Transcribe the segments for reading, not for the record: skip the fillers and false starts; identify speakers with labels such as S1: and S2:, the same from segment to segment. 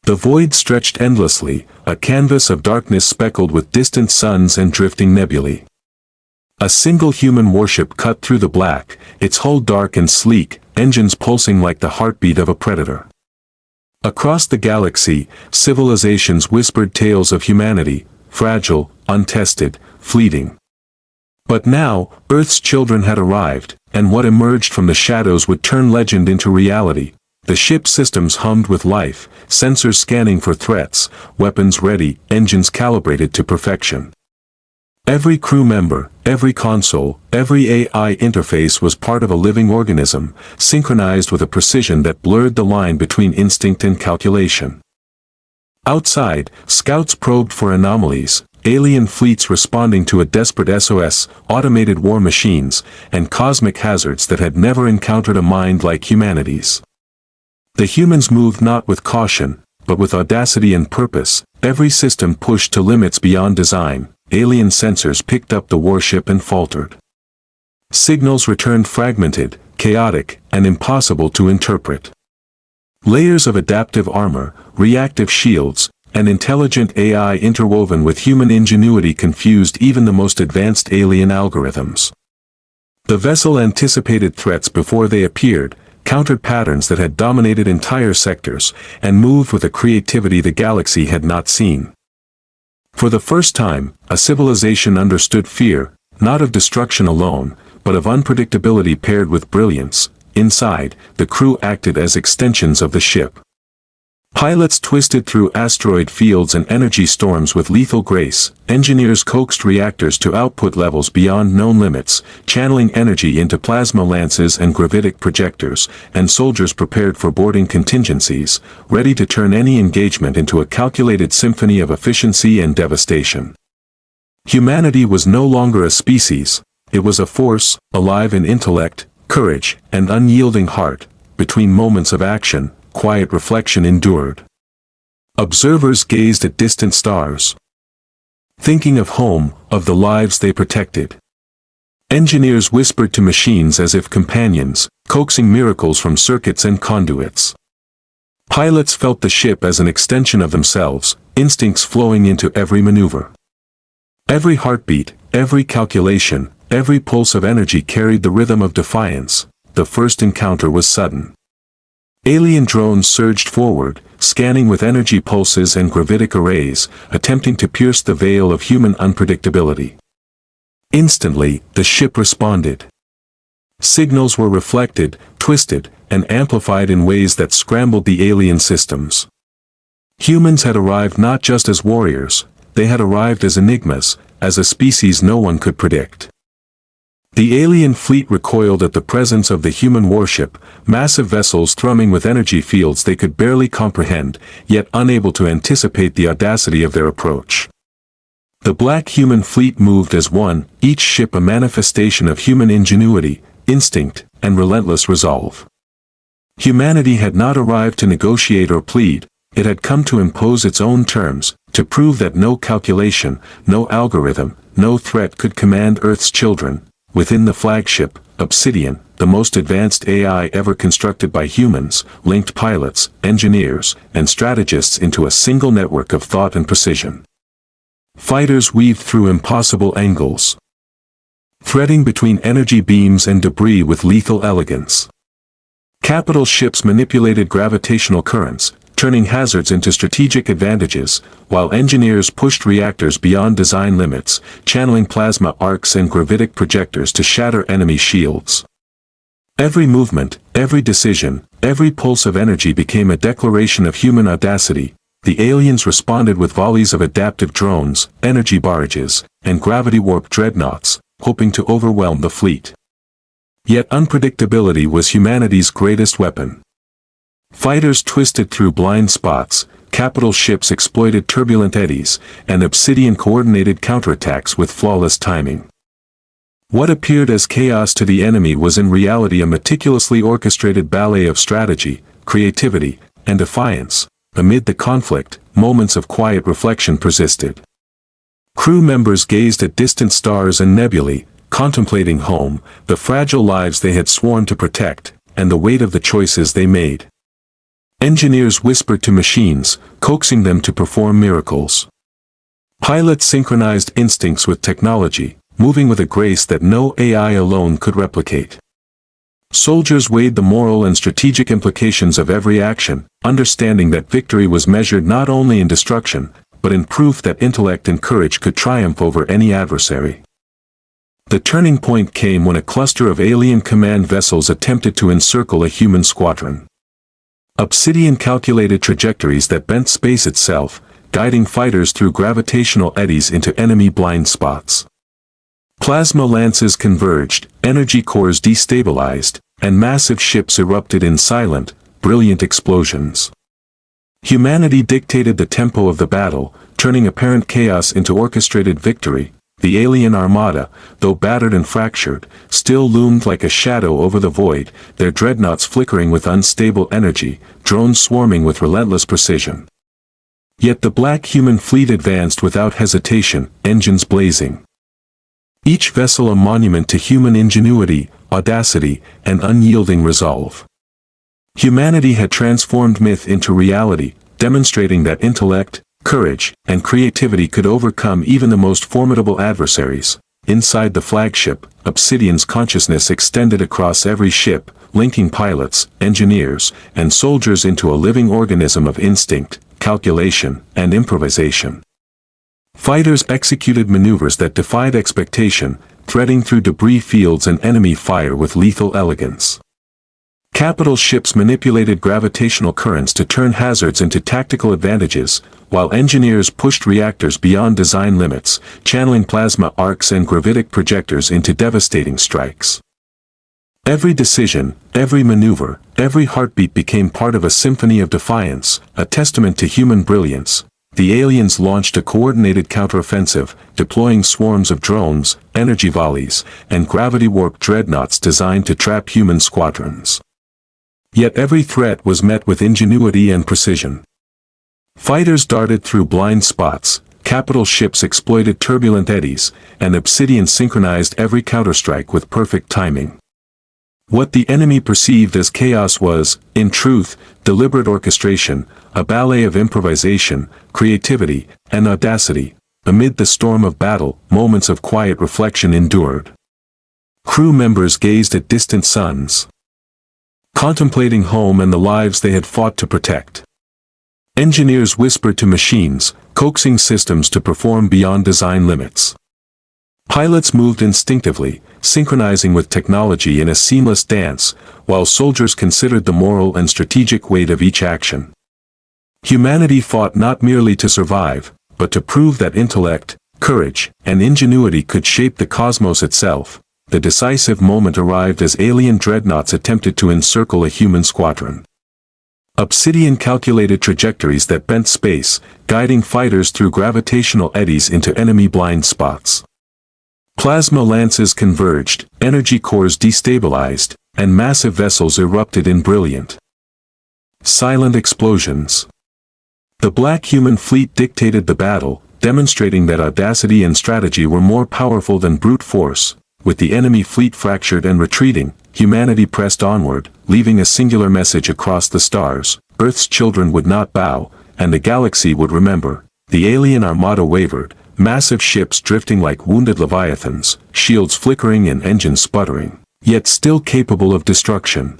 S1: The void stretched endlessly, a canvas of darkness speckled with distant suns and drifting nebulae. A single human warship cut through the black, its hull dark and sleek, engines pulsing like the heartbeat of a predator. Across the galaxy, civilizations whispered tales of humanity, fragile, untested, fleeting. But now, Earth's children had arrived, and what emerged from the shadows would turn legend into reality. The ship's systems hummed with life, sensors scanning for threats, weapons ready, engines calibrated to perfection. Every crew member, every console, every AI interface was part of a living organism, synchronized with a precision that blurred the line between instinct and calculation. Outside, scouts probed for anomalies, alien fleets responding to a desperate SOS, automated war machines, and cosmic hazards that had never encountered a mind like humanity's. The humans moved not with caution, but with audacity and purpose. Every system pushed to limits beyond design. Alien sensors picked up the warship and faltered. Signals returned fragmented, chaotic, and impossible to interpret. Layers of adaptive armor, reactive shields, and intelligent AI interwoven with human ingenuity confused even the most advanced alien algorithms. The vessel anticipated threats before they appeared, countered patterns that had dominated entire sectors, and moved with a creativity the galaxy had not seen. For the first time, a civilization understood fear, not of destruction alone, but of unpredictability paired with brilliance. Inside, the crew acted as extensions of the ship. Pilots twisted through asteroid fields and energy storms with lethal grace, engineers coaxed reactors to output levels beyond known limits, channeling energy into plasma lances and gravitic projectors, and soldiers prepared for boarding contingencies, ready to turn any engagement into a calculated symphony of efficiency and devastation. Humanity was no longer a species, it was a force, alive in intellect, courage, and unyielding heart. Between moments of action, quiet reflection endured. Observers gazed at distant stars, thinking of home, of the lives they protected. Engineers whispered to machines as if companions, coaxing miracles from circuits and conduits. Pilots felt the ship as an extension of themselves, instincts flowing into every maneuver. Every heartbeat, every calculation, every pulse of energy carried the rhythm of defiance. The first encounter was sudden. Alien drones surged forward, scanning with energy pulses and gravitic arrays, attempting to pierce the veil of human unpredictability. Instantly, the ship responded. Signals were reflected, twisted, and amplified in ways that scrambled the alien systems. Humans had arrived not just as warriors, they had arrived as enigmas, as a species no one could predict. The alien fleet recoiled at the presence of the human warship, massive vessels thrumming with energy fields they could barely comprehend, yet unable to anticipate the audacity of their approach. The black human fleet moved as one, each ship a manifestation of human ingenuity, instinct, and relentless resolve. Humanity had not arrived to negotiate or plead, it had come to impose its own terms, to prove that no calculation, no algorithm, no threat could command Earth's children. Within the flagship, Obsidian, the most advanced AI ever constructed by humans, linked pilots, engineers, and strategists into a single network of thought and precision. Fighters weaved through impossible angles, threading between energy beams and debris with lethal elegance. Capital ships manipulated gravitational currents, turning hazards into strategic advantages, while engineers pushed reactors beyond design limits, channeling plasma arcs and gravitic projectors to shatter enemy shields. Every movement, every decision, every pulse of energy became a declaration of human audacity. The aliens responded with volleys of adaptive drones, energy barrages, and gravity-warp dreadnoughts, hoping to overwhelm the fleet. Yet unpredictability was humanity's greatest weapon. Fighters twisted through blind spots, capital ships exploited turbulent eddies, and Obsidian coordinated counterattacks with flawless timing. What appeared as chaos to the enemy was in reality a meticulously orchestrated ballet of strategy, creativity, and defiance. Amid the conflict, moments of quiet reflection persisted. Crew members gazed at distant stars and nebulae, contemplating home, the fragile lives they had sworn to protect, and the weight of the choices they made. Engineers whispered to machines, coaxing them to perform miracles. Pilots synchronized instincts with technology, moving with a grace that no AI alone could replicate. Soldiers weighed the moral and strategic implications of every action, understanding that victory was measured not only in destruction, but in proof that intellect and courage could triumph over any adversary. The turning point came when a cluster of alien command vessels attempted to encircle a human squadron. Obsidian calculated trajectories that bent space itself, guiding fighters through gravitational eddies into enemy blind spots. Plasma lances converged, energy cores destabilized, and massive ships erupted in silent, brilliant explosions. Humanity dictated the tempo of the battle, turning apparent chaos into orchestrated victory. The alien armada, though battered and fractured, still loomed like a shadow over the void, their dreadnoughts flickering with unstable energy, drones swarming with relentless precision. Yet the black human fleet advanced without hesitation, engines blazing. Each vessel a monument to human ingenuity, audacity, and unyielding resolve. Humanity had transformed myth into reality, demonstrating that intellect, courage, and creativity could overcome even the most formidable adversaries. Inside the flagship, Obsidian's consciousness extended across every ship, linking pilots, engineers, and soldiers into a living organism of instinct, calculation, and improvisation. Fighters executed maneuvers that defied expectation, threading through debris fields and enemy fire with lethal elegance. Capital ships manipulated gravitational currents to turn hazards into tactical advantages, while engineers pushed reactors beyond design limits, channeling plasma arcs and gravitic projectors into devastating strikes. Every decision, every maneuver, every heartbeat became part of a symphony of defiance, a testament to human brilliance. The aliens launched a coordinated counteroffensive, deploying swarms of drones, energy volleys, and gravity-warped dreadnoughts designed to trap human squadrons. Yet every threat was met with ingenuity and precision. Fighters darted through blind spots, capital ships exploited turbulent eddies, and Obsidian synchronized every counterstrike with perfect timing. What the enemy perceived as chaos was, in truth, deliberate orchestration, a ballet of improvisation, creativity, and audacity. Amid the storm of battle, moments of quiet reflection endured. Crew members gazed at distant suns, contemplating home and the lives they had fought to protect. Engineers whispered to machines, coaxing systems to perform beyond design limits. Pilots moved instinctively, synchronizing with technology in a seamless dance, while soldiers considered the moral and strategic weight of each action. Humanity fought not merely to survive, but to prove that intellect, courage, and ingenuity could shape the cosmos itself. The decisive moment arrived as alien dreadnoughts attempted to encircle a human squadron. Obsidian calculated trajectories that bent space, guiding fighters through gravitational eddies into enemy blind spots. Plasma lances converged, energy cores destabilized, and massive vessels erupted in brilliant, silent explosions. The black human fleet dictated the battle, demonstrating that audacity and strategy were more powerful than brute force. With the enemy fleet fractured and retreating, humanity pressed onward, leaving a singular message across the stars: Earth's children would not bow, and the galaxy would remember. The alien armada wavered, massive ships drifting like wounded leviathans, shields flickering and engines sputtering, yet still capable of destruction.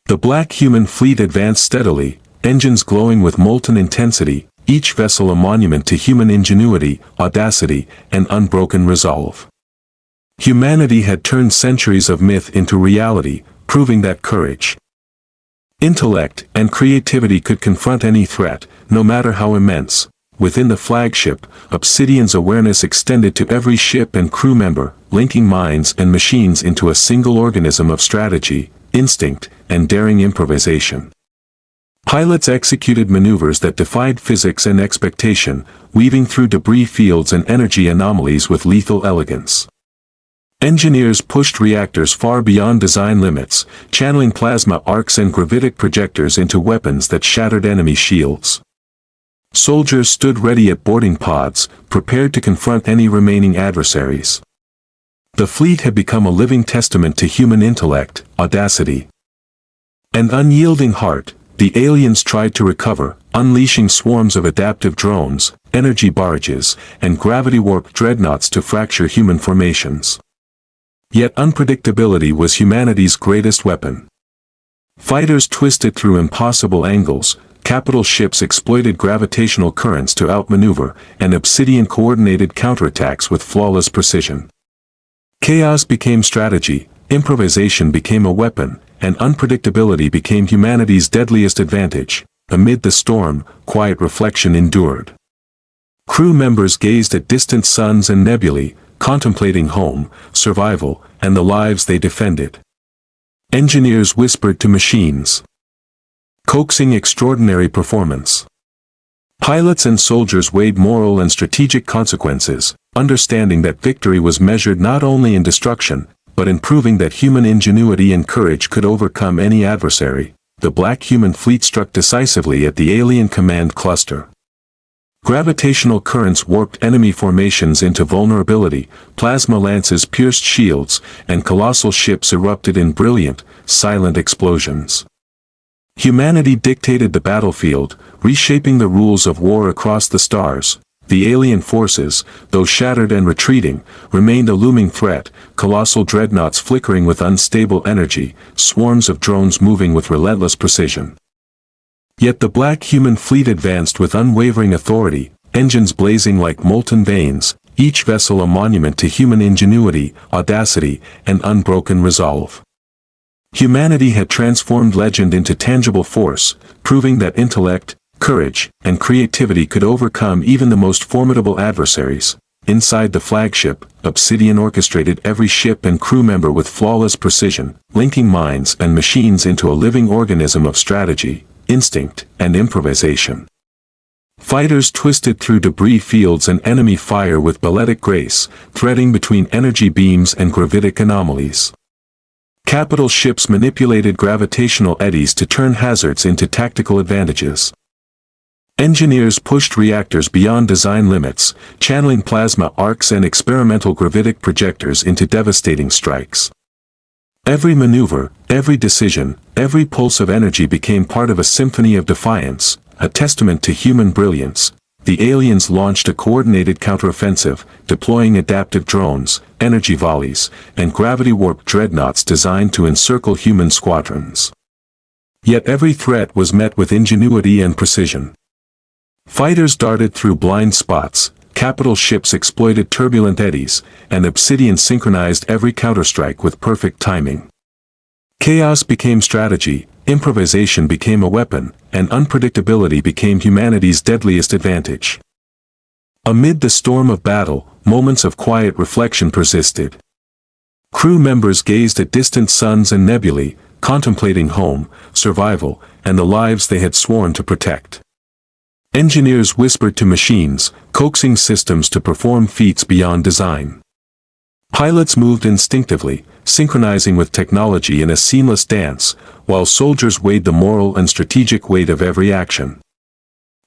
S1: The black human fleet advanced steadily, engines glowing with molten intensity, each vessel a monument to human ingenuity, audacity, and unbroken resolve. Humanity had turned centuries of myth into reality, proving that courage, intellect, and creativity could confront any threat, no matter how immense. Within the flagship, Obsidian's awareness extended to every ship and crew member, linking minds and machines into a single organism of strategy, instinct, and daring improvisation. Pilots executed maneuvers that defied physics and expectation, weaving through debris fields and energy anomalies with lethal elegance. Engineers pushed reactors far beyond design limits, channeling plasma arcs and gravitic projectors into weapons that shattered enemy shields. Soldiers stood ready at boarding pods, prepared to confront any remaining adversaries. The fleet had become a living testament to human intellect, audacity, and unyielding heart, the aliens tried to recover, unleashing swarms of adaptive drones, energy barrages, and gravity-warped dreadnoughts to fracture human formations. Yet unpredictability was humanity's greatest weapon. Fighters twisted through impossible angles, capital ships exploited gravitational currents to outmaneuver, and Obsidian coordinated counterattacks with flawless precision. Chaos became strategy, improvisation became a weapon, and unpredictability became humanity's deadliest advantage. Amid the storm, quiet reflection endured. Crew members gazed at distant suns and nebulae, contemplating home, survival, and the lives they defended. Engineers whispered to machines, coaxing extraordinary performance. Pilots and soldiers weighed moral and strategic consequences, understanding that victory was measured not only in destruction, but in proving that human ingenuity and courage could overcome any adversary. The black human fleet struck decisively at the alien command cluster. Gravitational currents warped enemy formations into vulnerability, plasma lances pierced shields, and colossal ships erupted in brilliant, silent explosions. Humanity dictated the battlefield, reshaping the rules of war across the stars. The alien forces, though shattered and retreating, remained a looming threat, colossal dreadnoughts flickering with unstable energy, swarms of drones moving with relentless precision. Yet the black human fleet advanced with unwavering authority, engines blazing like molten veins, each vessel a monument to human ingenuity, audacity, and unbroken resolve. Humanity had transformed legend into tangible force, proving that intellect, courage, and creativity could overcome even the most formidable adversaries. Inside the flagship, Obsidian orchestrated every ship and crew member with flawless precision, linking minds and machines into a living organism of strategy, instinct, and improvisation. Fighters twisted through debris fields and enemy fire with balletic grace, threading between energy beams and gravitic anomalies. Capital ships manipulated gravitational eddies to turn hazards into tactical advantages. Engineers pushed reactors beyond design limits, channeling plasma arcs and experimental gravitic projectors into devastating strikes. Every maneuver, every decision, every pulse of energy became part of a symphony of defiance, a testament to human brilliance. The aliens launched a coordinated counteroffensive, deploying adaptive drones, energy volleys, and gravity-warped dreadnoughts designed to encircle human squadrons. Yet every threat was met with ingenuity and precision. Fighters darted through blind spots, capital ships exploited turbulent eddies, and Obsidian synchronized every counterstrike with perfect timing. Chaos became strategy, improvisation became a weapon, and unpredictability became humanity's deadliest advantage. Amid the storm of battle, moments of quiet reflection persisted. Crew members gazed at distant suns and nebulae, contemplating home, survival, and the lives they had sworn to protect. Engineers whispered to machines, coaxing systems to perform feats beyond design. Pilots moved instinctively, synchronizing with technology in a seamless dance, while soldiers weighed the moral and strategic weight of every action.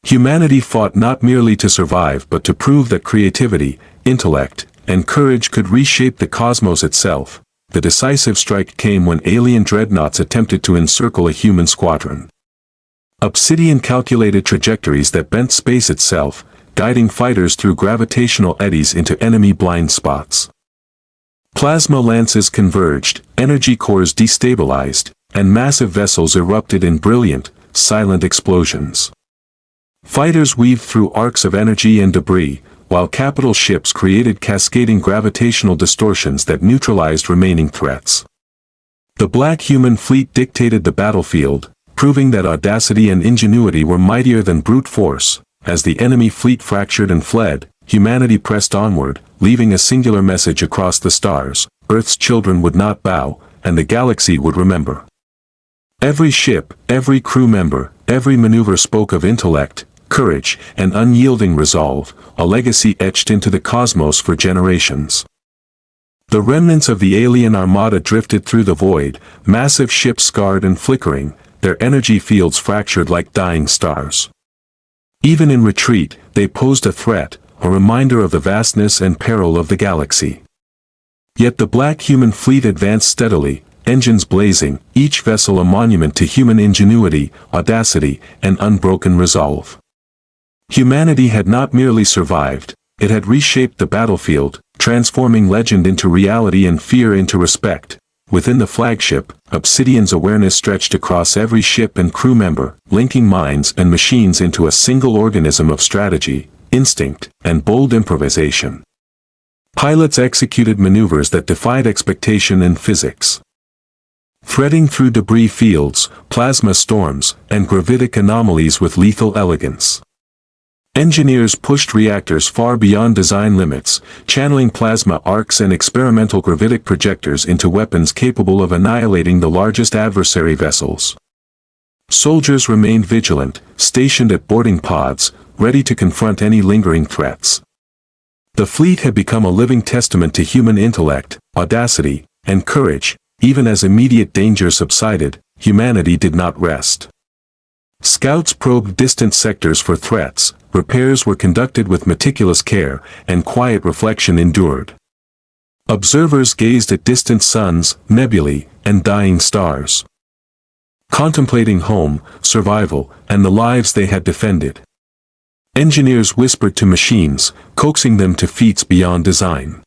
S1: Humanity fought not merely to survive but to prove that creativity, intellect, and courage could reshape the cosmos itself. The decisive strike came when alien dreadnoughts attempted to encircle a human squadron. Obsidian calculated trajectories that bent space itself, guiding fighters through gravitational eddies into enemy blind spots. Plasma lances converged, energy cores destabilized, and massive vessels erupted in brilliant, silent explosions. Fighters weaved through arcs of energy and debris, while capital ships created cascading gravitational distortions that neutralized remaining threats. The black human fleet dictated the battlefield, proving that audacity and ingenuity were mightier than brute force. As the enemy fleet fractured and fled, humanity pressed onward, leaving a singular message across the stars: Earth's children would not bow, and the galaxy would remember. Every ship, every crew member, every maneuver spoke of intellect, courage, and unyielding resolve, a legacy etched into the cosmos for generations. The remnants of the alien armada drifted through the void, massive ships scarred and flickering, their energy fields fractured like dying stars. Even in retreat, they posed a threat, a reminder of the vastness and peril of the galaxy. Yet the black human fleet advanced steadily, engines blazing, each vessel a monument to human ingenuity, audacity, and unbroken resolve. Humanity had not merely survived, it had reshaped the battlefield, transforming legend into reality and fear into respect. Within the flagship, Obsidian's awareness stretched across every ship and crew member, linking minds and machines into a single organism of strategy, instinct, and bold improvisation. Pilots executed maneuvers that defied expectation and physics. Threading through debris fields, plasma storms, and gravitic anomalies with lethal elegance. Engineers pushed reactors far beyond design limits, channeling plasma arcs and experimental gravitic projectors into weapons capable of annihilating the largest adversary vessels. Soldiers remained vigilant, stationed at boarding pods, ready to confront any lingering threats. The fleet had become a living testament to human intellect, audacity, and courage. Even as immediate danger subsided, humanity did not rest. Scouts probed distant sectors for threats, repairs were conducted with meticulous care, and quiet reflection endured. Observers gazed at distant suns, nebulae, and dying stars, contemplating home, survival, and the lives they had defended. Engineers whispered to machines, coaxing them to feats beyond design.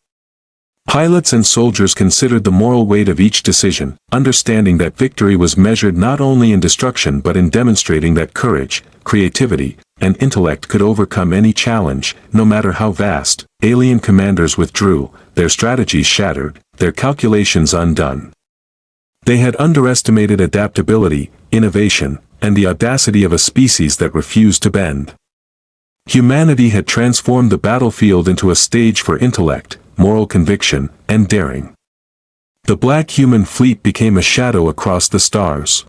S1: Pilots and soldiers considered the moral weight of each decision, understanding that victory was measured not only in destruction but in demonstrating that courage, creativity, and intellect could overcome any challenge, no matter how vast. Alien commanders withdrew, their strategies shattered, their calculations undone. They had underestimated adaptability, innovation, and the audacity of a species that refused to bend. Humanity had transformed the battlefield into a stage for intellect, moral conviction, and daring. The black human fleet became a shadow across the stars.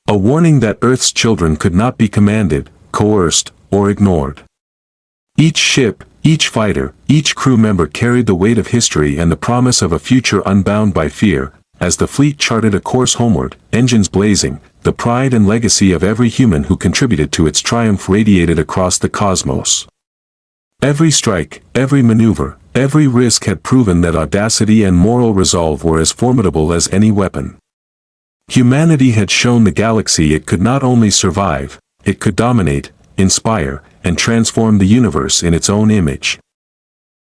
S1: A warning that Earth's children could not be commanded, coerced, or ignored. Each ship, each fighter, each crew member carried the weight of history and the promise of a future unbound by fear. As the fleet charted a course homeward, engines blazing, the pride and legacy of every human who contributed to its triumph radiated across the cosmos. Every strike, every maneuver, every risk had proven that audacity and moral resolve were as formidable as any weapon. Humanity had shown the galaxy it could not only survive, it could dominate, inspire, and transform the universe in its own image.